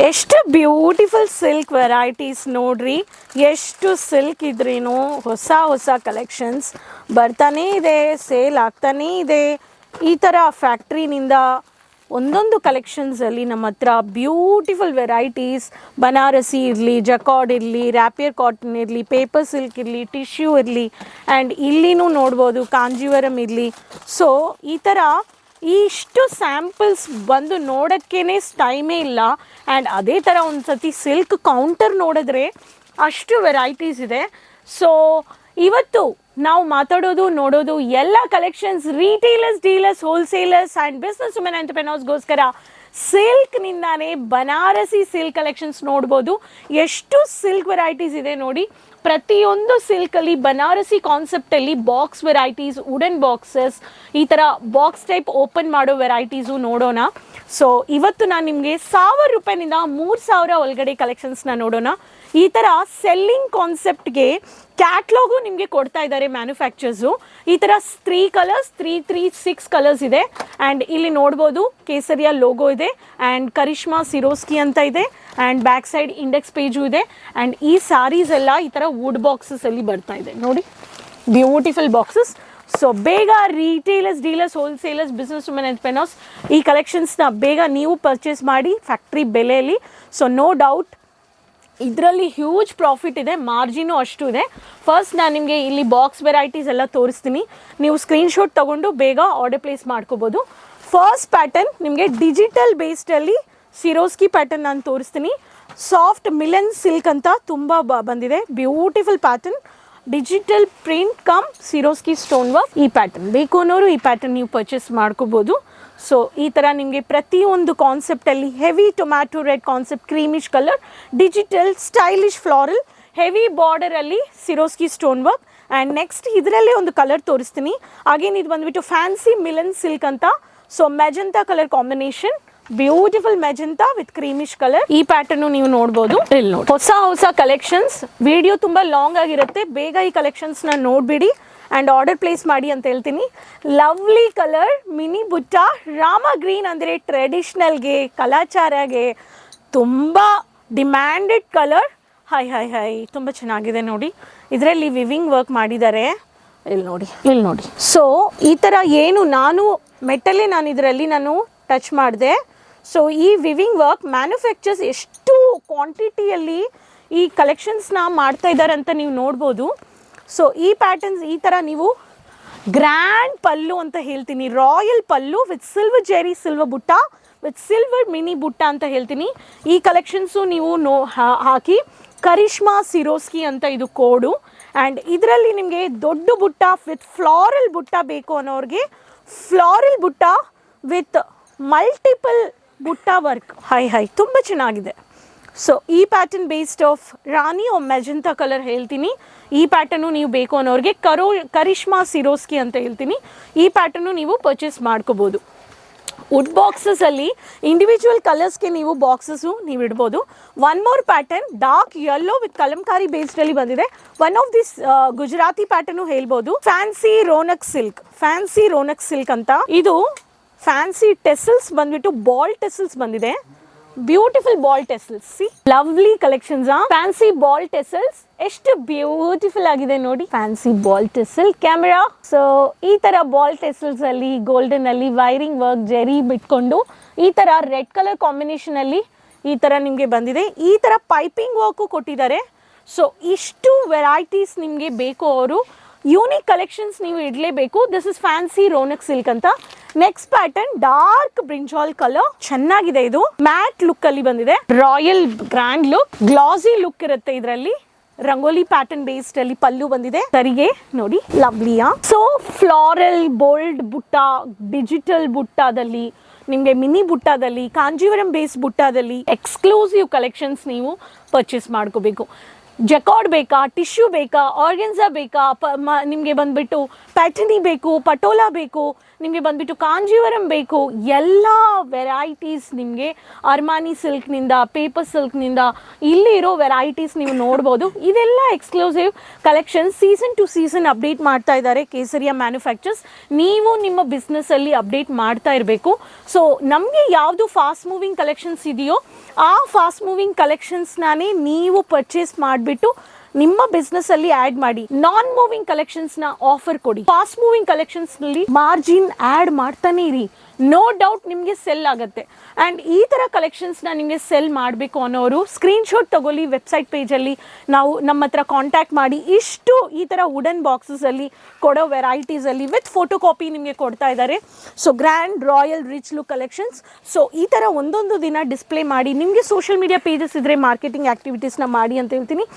ಎಷ್ಟು beautiful silk varieties ನೋಡ್ರಿ, ಎಷ್ಟು ಸಿಲ್ಕ್ ಇದ್ರೇನು ಹೊಸ ಹೊಸ ಕಲೆಕ್ಷನ್ಸ್ ಬರ್ತಾನೇ ಇದೆ, ಸೇಲ್ ಆಗ್ತಾನೇ ಇದೆ. ಈ ಥರ ಫ್ಯಾಕ್ಟ್ರಿನಿಂದ ಒಂದೊಂದು ಕಲೆಕ್ಷನ್ಸಲ್ಲಿ ನಮ್ಮ ಹತ್ರ ಬ್ಯೂಟಿಫುಲ್ ವೆರೈಟೀಸ್, ಬನಾರಸಿ ಇರಲಿ, ಜಕಾರ್ಡ್ ಇರಲಿ, ರ್ಯಾಪಿಯರ್ ಕಾಟನ್ ಇರಲಿ, ಪೇಪರ್ ಸಿಲ್ಕ್ ಇರಲಿ, ಟಿಶ್ಯೂ ಇರಲಿ, ಆ್ಯಂಡ್ ಇಲ್ಲಿನೂ ನೋಡ್ಬೋದು ಕಾಂಜೀವರಂ ಇರಲಿ. ಸೊ ಈ ಥರ ಇಷ್ಟು ಸ್ಯಾಂಪಲ್ಸ್ ಬಂದು ನೋಡೋಕ್ಕೇ ಟೈಮೇ ಇಲ್ಲ. ಆ್ಯಂಡ್ ಅದೇ ಥರ ಒಂದು ಸತಿ ಸಿಲ್ಕ್ ಕೌಂಟರ್ ನೋಡಿದ್ರೆ ಅಷ್ಟು ವೆರೈಟೀಸ್ ಇದೆ. ಸೊ ಇವತ್ತು ನಾವು ಮಾತಾಡೋದು ನೋಡೋದು ಎಲ್ಲ collections retailers, dealers, wholesalers and business women ಎಂಟರ್ಪ್ರೆನರ್ಸ್ಗೋಸ್ಕರ ಸಿಲ್ಕ್ನಿಂದಾನೇ ಬನಾರಸಿ ಸಿಲ್ಕ್ ಕಲೆಕ್ಷನ್ಸ್ ನೋಡ್ಬೋದು. ಎಷ್ಟು ಸಿಲ್ಕ್ ವೆರೈಟೀಸ್ ಇದೆ ನೋಡಿ. ಪ್ರತಿಯೊಂದು ಸಿಲ್ಕಲ್ಲಿ ಬನಾರಸಿ ಕಾನ್ಸೆಪ್ಟಲ್ಲಿ ಬಾಕ್ಸ್ ವೆರೈಟೀಸ್, ವುಡನ್ ಬಾಕ್ಸಸ್, ಈ ಥರ ಬಾಕ್ಸ್ ಟೈಪ್ ಓಪನ್ ಮಾಡೋ ವೆರೈಟೀಸು ನೋಡೋಣ. ಸೊ ಇವತ್ತು ನಾನು ನಿಮಗೆ 1000 ರೂಪಾಯಿನಿಂದ 3000 ಒಳಗಡೆ ಕಲೆಕ್ಷನ್ಸ್ನ ನೋಡೋಣ. ಈ ಥರ ಸೆಲ್ಲಿಂಗ್ ಕಾನ್ಸೆಪ್ಟ್ಗೆ ಕ್ಯಾಟ್ಲಾಗು ನಿಮಗೆ ಕೊಡ್ತಾ ಇದ್ದಾರೆ ಮ್ಯಾನುಫ್ಯಾಕ್ಚರ್ಸು. ಈ ಥರ 3 ಕಲರ್ಸ್, 6 ಕಲರ್ಸ್ ಇದೆ. ಆ್ಯಂಡ್ ಇಲ್ಲಿ ನೋಡ್ಬೋದು ಕೇಸರಿಯ ಲೋಗೋ ಇದೆ, ಆ್ಯಂಡ್ ಕರಿಷ್ಮಾ ಸಿರೋಸ್ಕಿ ಅಂತ ಇದೆ, and back side index page ಇದೆ. ಆ್ಯಂಡ್ ಈ ಸ್ಯಾರೀಸ್ ಎಲ್ಲ ಈ ಥರ ವುಡ್ ಬಾಕ್ಸಸಲ್ಲಿ ಬರ್ತಾ ಇದೆ ನೋಡಿ, ಬ್ಯೂಟಿಫುಲ್ ಬಾಕ್ಸಸ್. ಸೊ ಬೇಗ retailers, dealers, wholesalers, business women entrepreneurs ಈ ಕಲೆಕ್ಷನ್ಸ್ನ ಬೇಗ ನೀವು ಪರ್ಚೇಸ್ ಮಾಡಿ ಫ್ಯಾಕ್ಟ್ರಿ ಬೆಲೆಯಲ್ಲಿ. ಸೊ ನೋ ಡೌಟ್ ಇದರಲ್ಲಿ ಹ್ಯೂಜ್ ಪ್ರಾಫಿಟ್ ಇದೆ, ಮಾರ್ಜಿನು ಅಷ್ಟು ಇದೆ. ಫಸ್ಟ್ ನಾನು ನಿಮಗೆ ಇಲ್ಲಿ ಬಾಕ್ಸ್ ವೆರೈಟೀಸ್ ಎಲ್ಲ ತೋರಿಸ್ತೀನಿ, ನೀವು ಸ್ಕ್ರೀನ್ಶಾಟ್ ತೊಗೊಂಡು ಬೇಗ ಆರ್ಡರ್ ಪ್ಲೇಸ್ ಮಾಡ್ಕೋಬೋದು. ಫಸ್ಟ್ ಪ್ಯಾಟರ್ನ್ ನಿಮಗೆ ಡಿಜಿಟಲ್ ಬೇಸ್ಡಲ್ಲಿ ಸಿರೋಸ್ಕಿ ಪ್ಯಾಟರ್ನ್ ನಾನು ತೋರಿಸ್ತೀನಿ. ಸಾಫ್ಟ್ ಮಿಲನ್ ಸಿಲ್ಕ್ ಅಂತ ತುಂಬ ಬಂದಿದೆ, beautiful pattern, digital print come ಸಿರೋಸ್ಕಿ stone work. ಈ ಪ್ಯಾಟರ್ನ್ ಬೇಕು ಅನ್ನೋರು ಈ ಪ್ಯಾಟರ್ನ್ ನೀವು ಪರ್ಚೇಸ್ ಮಾಡ್ಕೋಬೋದು. ಸೊ ಈ ಥರ ನಿಮಗೆ ಪ್ರತಿಯೊಂದು ಕಾನ್ಸೆಪ್ಟಲ್ಲಿ heavy tomato red concept, creamish colour, digital stylish floral, heavy ಬಾರ್ಡರಲ್ಲಿ Swarovski stone work. And next ಇದರಲ್ಲೇ ಒಂದು ಕಲರ್ ತೋರಿಸ್ತೀನಿ. ಅಗೇನ್ ಇದು ಬಂದುಬಿಟ್ಟು ಫ್ಯಾನ್ಸಿ ಮಿಲನ್ ಸಿಲ್ಕ್ ಅಂತ. So magenta colour combination, beautiful magenta with creamish colour. ಈ ಪ್ಯಾಟರ್ನು ನೀವು ನೋಡ್ಬೋದು. ಇಲ್ಲಿ ನೋಡಿ ಹೊಸ ಹೊಸ ಕಲೆಕ್ಷನ್ಸ್. ವಿಡಿಯೋ ತುಂಬ ಲಾಂಗ್ ಆಗಿರುತ್ತೆ, ಬೇಗ ಈ ಕಲೆಕ್ಷನ್ಸ್ನ ನೋಡಿಬಿಡಿ ಆ್ಯಂಡ್ ಆರ್ಡರ್ ಪ್ಲೇಸ್ ಮಾಡಿ ಅಂತ ಹೇಳ್ತೀನಿ. ಲವ್ಲಿ ಕಲರ್ ಮಿನಿ ಬುಟ್ಟ, ರಾಮ ಗ್ರೀನ್ ಅಂದರೆ ಟ್ರೆಡಿಷ್ನಲ್ಗೆ, ಕಲಾಚಾರಗೆ ತುಂಬ demanded colour. High high high ತುಂಬ ಚೆನ್ನಾಗಿದೆ ನೋಡಿ. ಇದರಲ್ಲಿ ವಿವಿಂಗ್ ವರ್ಕ್ ಮಾಡಿದ್ದಾರೆ, ಇಲ್ಲಿ ನೋಡಿ. ಸೊ ಈ ಥರ ಏನು ನಾನು ಮೆಟಲ್ಲೇ ನಾನು ಇದರಲ್ಲಿ ಟಚ್ ಮಾಡಿದೆ. ಸೊ ಈ ವಿವಿಂಗ್ ವರ್ಕ್ ಮ್ಯಾನುಫ್ಯಾಕ್ಚರ್ಸ್ ಎಷ್ಟು ಕ್ವಾಂಟಿಟಿಯಲ್ಲಿ ಈ ಕಲೆಕ್ಷನ್ಸ್ನ ಮಾಡ್ತಾ ಇದ್ದಾರೆ ಅಂತ ನೀವು ನೋಡ್ಬೋದು. ಸೊ ಈ ಪ್ಯಾಟರ್ನ್ಸ್ ಈ ಥರ ನೀವು ಗ್ರ್ಯಾಂಡ್ ಪಲ್ಲು ಅಂತ ಹೇಳ್ತೀನಿ, royal pallu with silver Jerry, silver ಬುಟ್ಟ ವಿತ್ ಸಿಲ್ವರ್ ಮಿನಿ ಬುಟ್ಟ ಅಂತ ಹೇಳ್ತೀನಿ. ಈ ಕಲೆಕ್ಷನ್ಸು ನೀವು ಹಾಕಿ ಕರಿಷ್ಮಾ ಸಿರೋಸ್ಕಿ ಅಂತ ಇದು ಕೋಡು. ಆ್ಯಂಡ್ ಇದರಲ್ಲಿ ನಿಮಗೆ ದೊಡ್ಡ ಬುಟ್ಟ ವಿತ್ ಫ್ಲಾರಲ್ ಬುಟ್ಟ ಬೇಕು ಅನ್ನೋರಿಗೆ ಫ್ಲಾರಲ್ ಬುಟ್ಟ ವಿತ್ ಮಲ್ಟಿಪಲ್ ಬುಟ್ಟ ವರ್ಕ್. ಹೈ ತುಂಬ ಚೆನ್ನಾಗಿದೆ. ಸೊ ಈ pattern based of rani or magenta colour ಹೇಳ್ತೀನಿ. ಈ ಪ್ಯಾಟರ್ನು ನೀವು ಬೇಕು ಅನ್ನೋರಿಗೆ ಕರಿಷ್ಮಾ ಸಿರೋಸ್ಕಿ ಅಂತ ಹೇಳ್ತೀನಿ. ಈ ಪ್ಯಾಟರ್ನು ನೀವು ಪರ್ಚೇಸ್ ಮಾಡ್ಕೋಬೋದು. ವುಡ್ ಬಾಕ್ಸಸಲ್ಲಿ ಇಂಡಿವಿಜುವಲ್ ಕಲರ್ಸ್ಗೆ ನೀವು ಬಾಕ್ಸಸ್ಸು ನೀವು ಇಡ್ಬೋದು. One more pattern dark yellow with Kalamkari ಬೇಸ್ಡಲ್ಲಿ ಬಂದಿದೆ. One of this Gujarati pattern ಹೇಳ್ಬೋದು. ಫ್ಯಾನ್ಸಿ ರೋನಕ್ ಸಿಲ್ಕ್ ಅಂತ. ಇದು ಫ್ಯಾನ್ಸಿ ಟೆಸಲ್ಸ್ ಬಂದ್ಬಿಟ್ಟು ಬಾಲ್ ಟೆಸಲ್ಸ್ ಬಂದಿದೆ, beautiful ball tassels. See lovely collections. Fancy ball tassels ಎಷ್ಟು ಬ್ಯೂಟಿಫುಲ್ ಆಗಿದೆ ನೋಡಿ, fancy ball tassel camera. So ಈ ತರ ಬಾಲ್ ಟೆಸಲ್ಸ್ ಅಲ್ಲಿ ಗೋಲ್ಡನ್ ಅಲ್ಲಿ ವೈರಿಂಗ್ ವರ್ಕ್, ಜೆರಿ ಬಿಟ್ಕೊಂಡು ಈ ತರ ರೆಡ್ ಕಲರ್ ಕಾಂಬಿನೇಷನ್ ಅಲ್ಲಿ ಈ ತರ ನಿಮಗೆ ಬಂದಿದೆ. ಈ ತರ ಪೈಪಿಂಗ್ ವರ್ಕು ಕೊಟ್ಟಿದ್ದಾರೆ. ಸೊ ಇಷ್ಟು ವೆರೈಟೀಸ್ ನಿಮಗೆ ಬೇಕು, ಅವರು ಯೂನಿಕ್ ಕಲೆಕ್ಷನ್ಸ್ ನೀವು ಇಡಲೇಬೇಕು. This is fancy Ronak silk ಅಂತ. Next pattern dark brinjal colour, ಚೆನ್ನಾಗಿದೆ. ಇದು ಮ್ಯಾಟ್ ಲುಕ್ ಅಲ್ಲಿ ಬಂದಿದೆ, ರಾಯಲ್ ಗ್ರ್ಯಾಂಡ್ ಲುಕ್, ಗ್ಲಾಸಿ ಲುಕ್ ಇರುತ್ತೆ ಇದರಲ್ಲಿ. ರಂಗೋಲಿ ಪ್ಯಾಟರ್ನ್ ಬೇಸ್ಡ್ ಅಲ್ಲಿ ಪಲ್ಲು ಬಂದಿದೆ, ಸರಿಗೆ ನೋಡಿ ಲವ್ಲಿಯಾ. ಸೊ ಫ್ಲಾರಲ್ ಬೋಲ್ಡ್ ಬುಟ್ಟ, ಡಿಜಿಟಲ್ ಬುಟ್ಟದಲ್ಲಿ ನಿಮಗೆ ಮಿನಿ ಬುಟ್ಟದಲ್ಲಿ, ಕಾಂಜೀವರಂ ಬೇಸ್ ಬುಟ್ಟದಲ್ಲಿ ಎಕ್ಸ್ಕ್ಲೂಸಿವ್ ಕಲೆಕ್ಷನ್ಸ್ ನೀವು ಪರ್ಚೇಸ್ ಮಾಡ್ಕೋಬೇಕು. ಜಕಾರ್ಡ್ ಬೇಕಾ, ಟಿಶ್ಯೂ ಬೇಕಾ, ಆರ್ಗೆನ್ಸಾ ಬೇಕಾ, ನಿಮಗೆ ಬಂದುಬಿಟ್ಟು ಪ್ಯಾಟರ್ನಿ ಬೇಕು, ಪಟೋಲಾ ಬೇಕು, ನಿಮಗೆ ಬಂದುಬಿಟ್ಟು ಕಾಂಜೀವರಂ ಬೇಕು, ಎಲ್ಲ ವೆರೈಟೀಸ್ ನಿಮಗೆ ಅರ್ಮಾನಿ ಸಿಲ್ಕ್ನಿಂದ, ಪೇಪರ್ ಸಿಲ್ಕ್ನಿಂದ ಇಲ್ಲಿ ಇರೋ ವೆರೈಟೀಸ್ ನೀವು ನೋಡ್ಬೋದು. ಇದೆಲ್ಲ exclusive collection, season two season update ಮಾಡ್ತಾ ಇದ್ದಾರೆ ಕೇಸರಿಯ ಮ್ಯಾನುಫ್ಯಾಕ್ಚರ್ಸ್. ನೀವು ನಿಮ್ಮ ಬಿಸ್ನೆಸ್ಸಲ್ಲಿ ಅಪ್ಡೇಟ್ ಮಾಡ್ತಾ ಇರಬೇಕು. ಸೊ ನಮಗೆ ಯಾವುದು ಫಾಸ್ಟ್ ಮೂವಿಂಗ್ ಕಲೆಕ್ಷನ್ಸ್ ಇದೆಯೋ ಆ ಫಾಸ್ಟ್ ಮೂವಿಂಗ್ ಕಲೆಕ್ಷನ್ಸ್ನೇ ನೀವು ಪರ್ಚೇಸ್ ಮಾಡಿಬಿಟ್ಟು ನಿಮ್ಮ ಬಿಸ್ನೆಸ್ ಅಲ್ಲಿ ಆಡ್ ಮಾಡಿ. ನಾನ್ ಮೂವಿಂಗ್ ಕಲೆಕ್ಷನ್ಸ್ ನ ಆಫರ್ ಕೊಡಿ. ಫಾಸ್ಟ್ ಮೂವಿಂಗ್ ಕಲೆಕ್ಷನ್ಸ್ ನಲ್ಲಿ ಮಾರ್ಜಿನ್ ಆಡ್ ಮಾಡ್ತಾನೆ ಇರಿ, ನೋ ಡೌಟ್ ನಿಮಗೆ ಸೆಲ್ ಆಗುತ್ತೆ. ಆ್ಯಂಡ್ ಈ ಥರ ಕಲೆಕ್ಷನ್ಸ್ನ ನಿಮಗೆ ಸೆಲ್ ಮಾಡಬೇಕು ಅನ್ನೋರು ಸ್ಕ್ರೀನ್ಶಾಟ್ ತಗೊಳ್ಳಿ, ವೆಬ್ಸೈಟ್ ಪೇಜಲ್ಲಿ ನಾವು ನಮ್ಮ ಹತ್ರ ಕಾಂಟ್ಯಾಕ್ಟ್ ಮಾಡಿ. ಇಷ್ಟು ಈ ಥರ ವುಡನ್ ಬಾಕ್ಸಸಲ್ಲಿ ಕೊಡೋ ವೆರೈಟೀಸಲ್ಲಿ ವಿತ್ ಫೋಟೋ ಕಾಪಿ ನಿಮಗೆ ಕೊಡ್ತಾ ಇದ್ದಾರೆ. So grand royal rich look collections. So ಈ ಥರ ಒಂದೊಂದು ದಿನ ಡಿಸ್ಪ್ಲೇ ಮಾಡಿ, ನಿಮಗೆ ಸೋಷಿಯಲ್ ಮೀಡಿಯಾ ಪೇಜಸ್ ಇದ್ದರೆ ಮಾರ್ಕೆಟಿಂಗ್ ಆ್ಯಕ್ಟಿವಿಟೀಸ್ನ ಮಾಡಿ ಅಂತ ಹೇಳ್ತೀನಿ.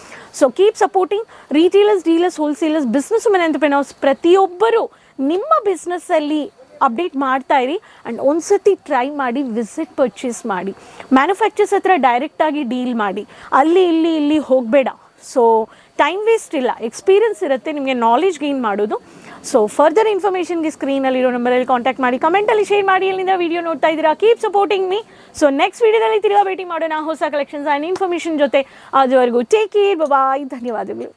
So keep supporting retailers, dealers, wholesalers, business women entrepreneurs. ಪ್ರತಿಯೊಬ್ಬರು ನಿಮ್ಮ ಬಿಸ್ನೆಸ್ಸಲ್ಲಿ ಅಪ್ಡೇಟ್ ಮಾಡ್ತಾ ಇರಿ. ಆ್ಯಂಡ್ ಒಂದ್ಸತಿ ಟ್ರೈ ಮಾಡಿ, ವಿಸಿಟ್ ಪರ್ಚೇಸ್ ಮಾಡಿ, ಮ್ಯಾನುಫ್ಯಾಕ್ಚರ್ಸ್ ಹತ್ರ ಡೈರೆಕ್ಟಾಗಿ ಡೀಲ್ ಮಾಡಿ, ಅಲ್ಲಿ ಇಲ್ಲಿ ಹೋಗಬೇಡ. ಸೊ ಟೈಮ್ ವೇಸ್ಟ್ ಇಲ್ಲ, ಎಕ್ಸ್ಪೀರಿಯನ್ಸ್ ಇರುತ್ತೆ ನಿಮಗೆ, ನಾಲೆಜ್ ಗೇನ್ ಮಾಡೋದು. ಸೊ ಫರ್ದರ್ ಇನ್ಫಾರ್ಮೇಷನ್ಗೆ ಸ್ಕ್ರೀನಲ್ಲಿರೋ ನಂಬರಲ್ಲಿ ಕಾಂಟ್ಯಾಕ್ಟ್ ಮಾಡಿ, ಕಮೆಂಟಲ್ಲಿ ಶೇರ್ ಮಾಡಿ ಎಲ್ಲಿಂದ ವೀಡಿಯೋ ನೋಡ್ತಾ ಇದ್ದೀರಾ. Keep supporting me. So next ವೀಡಿಯೋದಲ್ಲಿ ತಿರುಗಾ ಭೇಟಿ ಮಾಡೋಣ ಹೊಸ ಕಲೆಕ್ಷನ್ಸ್ ಆ್ಯಂಡ್ ಇನ್ಫಾರ್ಮೇಷನ್ ಜೊತೆ. ಅದುವರೆಗೂ ಟೇಕ್ ಕೇರ್, ಬಾಯ್, ಧನ್ಯವಾದಗಳು.